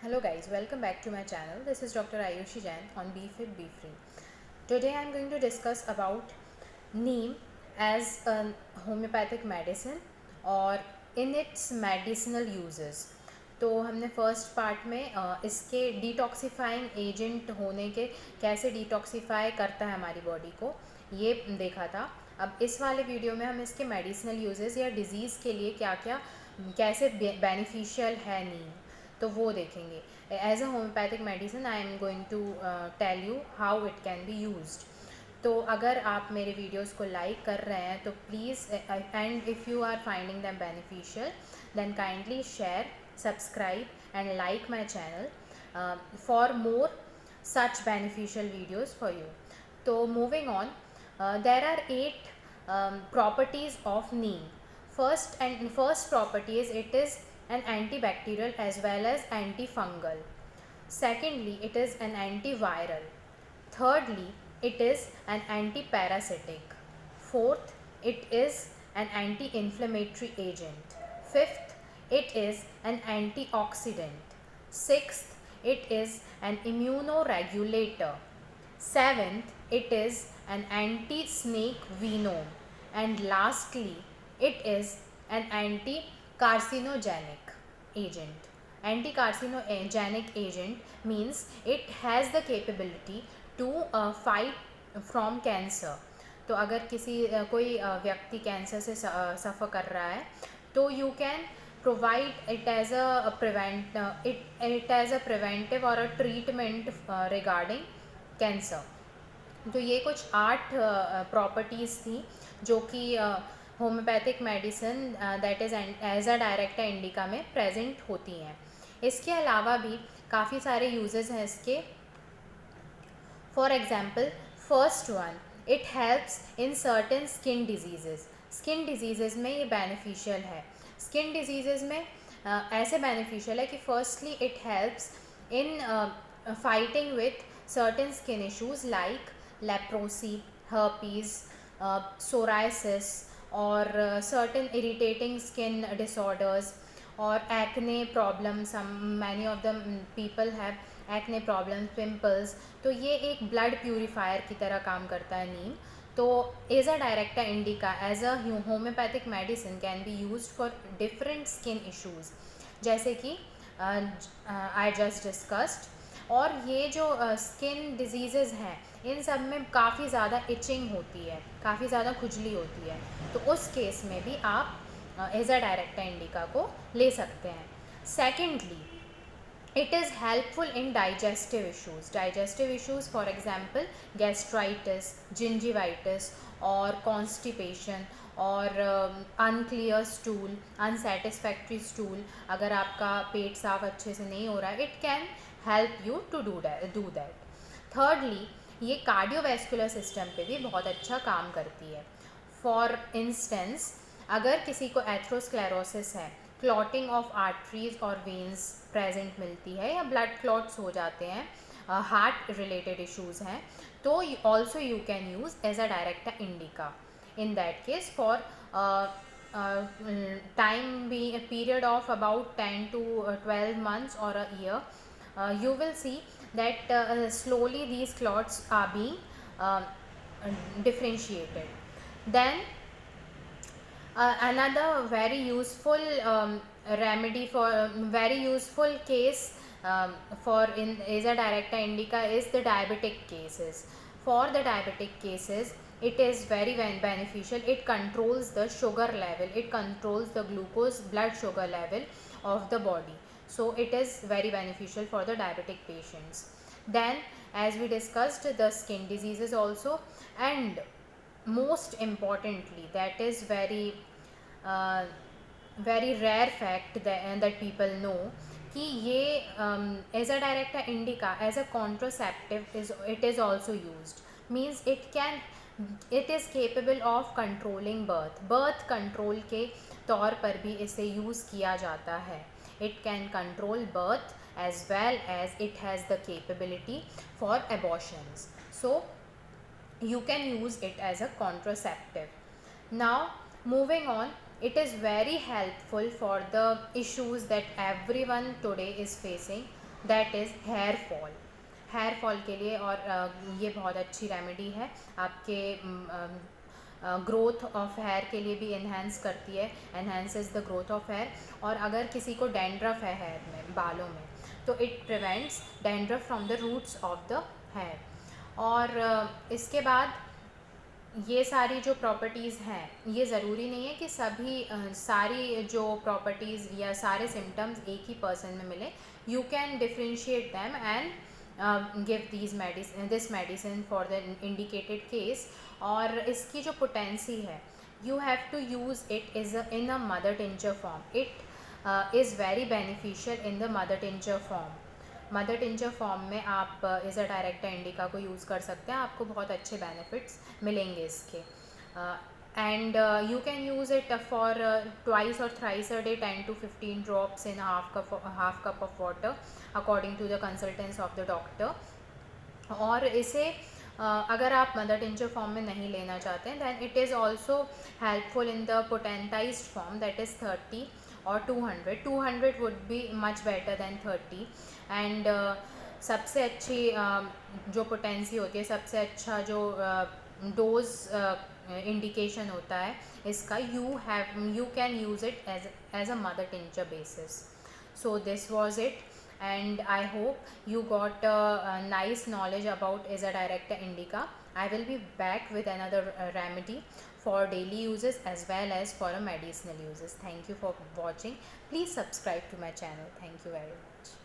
Hello guys, welcome back to my channel. This is Dr. Ayushi Jain on Be Fit Be Free. Today I am going to discuss about neem as a homeopathic medicine और in its medicinal uses. तो हमने first part में इसके detoxifying agent होने के कैसे detoxify करता है हमारी बॉडी को ये देखा था. अब इस वाले वीडियो में हम इसके मेडिसिनल यूजेस या डिजीज़ के लिए क्या क्या कैसे बेनिफिशियल है नीम तो वो देखेंगे. As a homeopathic medicine I am going to tell you how it can be used. तो अगर आप मेरे वीडियोस को लाइक कर रहे हैं तो please and if you are finding them beneficial then kindly share, subscribe and like my channel for more such beneficial videos for you. So moving on, there are 8 properties of neem. First property is it is an antibacterial as well as antifungal. Secondly, it is an antiviral. Thirdly, it is an antiparasitic. Fourth, it is an anti-inflammatory agent. Fifth, it is an antioxidant. Sixth, it is an immunoregulator. Seventh, it is an anti-snake venom. And lastly, it is an anti-carcinogenic agent. Anti-carcinogenic agent means it has the capability to fight from cancer. तो अगर कोई व्यक्ति cancer से सफ़र कर रहा है तो you can provide it as a preventive or a treatment regarding cancer. तो ये कुछ 8 प्रॉपर्टीज़ थी जो कि homeopathic medicine that is azadirachta indica में प्रेजेंट होती हैं. इसके अलावा भी काफ़ी सारे यूजेस हैं इसके. For example, first one, it helps in certain skin diseases. Skin diseases में ये बेनिफिशियल है. स्किन डिजीज़ेस में ऐसे बेनिफिशियल है कि firstly it helps in fighting with certain skin issues like leprosy, herpes, psoriasis और certain irritating skin disorders और acne problems. Many of the people have acne problems, pimples. तो ये एक blood purifier की तरह काम करता है नीम. तो azadirachta indica as a homeopathic medicine can be used for different skin issues जैसे कि आई जस्ट डिस्कस्ड. और ये जो स्किन डिजीज़ेज़ हैं इन सब में काफ़ी ज़्यादा इचिंग होती है, काफ़ी ज़्यादा खुजली होती है. तो उस केस में भी आप एज अ डायरेक्टा इंडिका को ले सकते हैं. Secondly, it is helpful in digestive issues, for example gastritis, gingivitis or constipation और unclear stool, unsatisfactory stool. अगर आपका पेट साफ अच्छे से नहीं हो रहा है, it can help you to do that. Thirdly, ये कार्डियोवैस्कुलर सिस्टम पे भी बहुत अच्छा काम करती है. फॉर इंस्टेंस, अगर किसी को एथ्रोस्क्लेरोसिस है, क्लॉटिंग ऑफ आर्टरीज और वेन्स प्रेजेंट मिलती है या ब्लड क्लॉट्स हो जाते हैं, हार्ट रिलेटेड इश्यूज़ हैं, तो also you can use azadirachta indica. In that case for time be a period of about 10 to 12 months or a year, you will see that slowly these clots are being differentiated. Then another very useful remedy for very useful case for in as a directa indica is the diabetic cases. For the diabetic cases, it is very beneficial. It controls the sugar level, it controls the glucose blood sugar level of the body. So it is very beneficial for the diabetic patients. Then as we discussed, the skin diseases also, and most importantly, that is very rare fact that people know कि ये azadirachta indica as a contraceptive it is also used. Means it is capable of controlling birth control के तौर पर भी इसे use किया जाता है. It can control birth as well as it has the capability for abortions. So you can use it as a contraceptive. Now moving on, it is very helpful for the issues that everyone today is facing, that is here fall के लिए। और ये बहुत अच्छी remedy है, आपके growth of hair के लिए भी एनहेंस करती है, enhances the growth of hair. और अगर किसी को डैंड्रफ है हेयर में, बालों में, तो it prevents dandruff from the roots of the hair. और इसके बाद ये सारी जो प्रॉपर्टीज़ हैं, ये ज़रूरी नहीं है कि सभी सारी जो प्रॉपर्टीज़ या सारे सिम्टम्स एक ही पर्सन में मिले। You can differentiate them and give this medicine for the indicated case. और इसकी जो पोटेंसी है, you have to use it in a mother tincture form. It is very beneficial in the mother tincture form. Mother tincture form में आप इज़ाडायरेक्टा indica को use कर सकते हैं, आपको बहुत अच्छे बेनिफिट्स मिलेंगे इसके। And you can use it for twice और thrice a day, 10 to 15 drops in half cup of water according to the consultants of the doctor. और इसे अगर आप मदर टिंचर फॉर्म में नहीं लेना चाहते हैं, then it is also helpful in the potentised form, that is 30 और 200 would be much better than 30। एंड सबसे अच्छी जो पोटेंसी होती है, सबसे अच्छा जो डोज इंडिकेशन होता है इसका, you can use it as a mother tincture basis. So this was it, and I hope you got a nice knowledge about Isodirecta indica. I will be back with another remedy for daily uses as well as for a medicinal uses. Thank you for watching. Please subscribe to my channel. Thank you very much.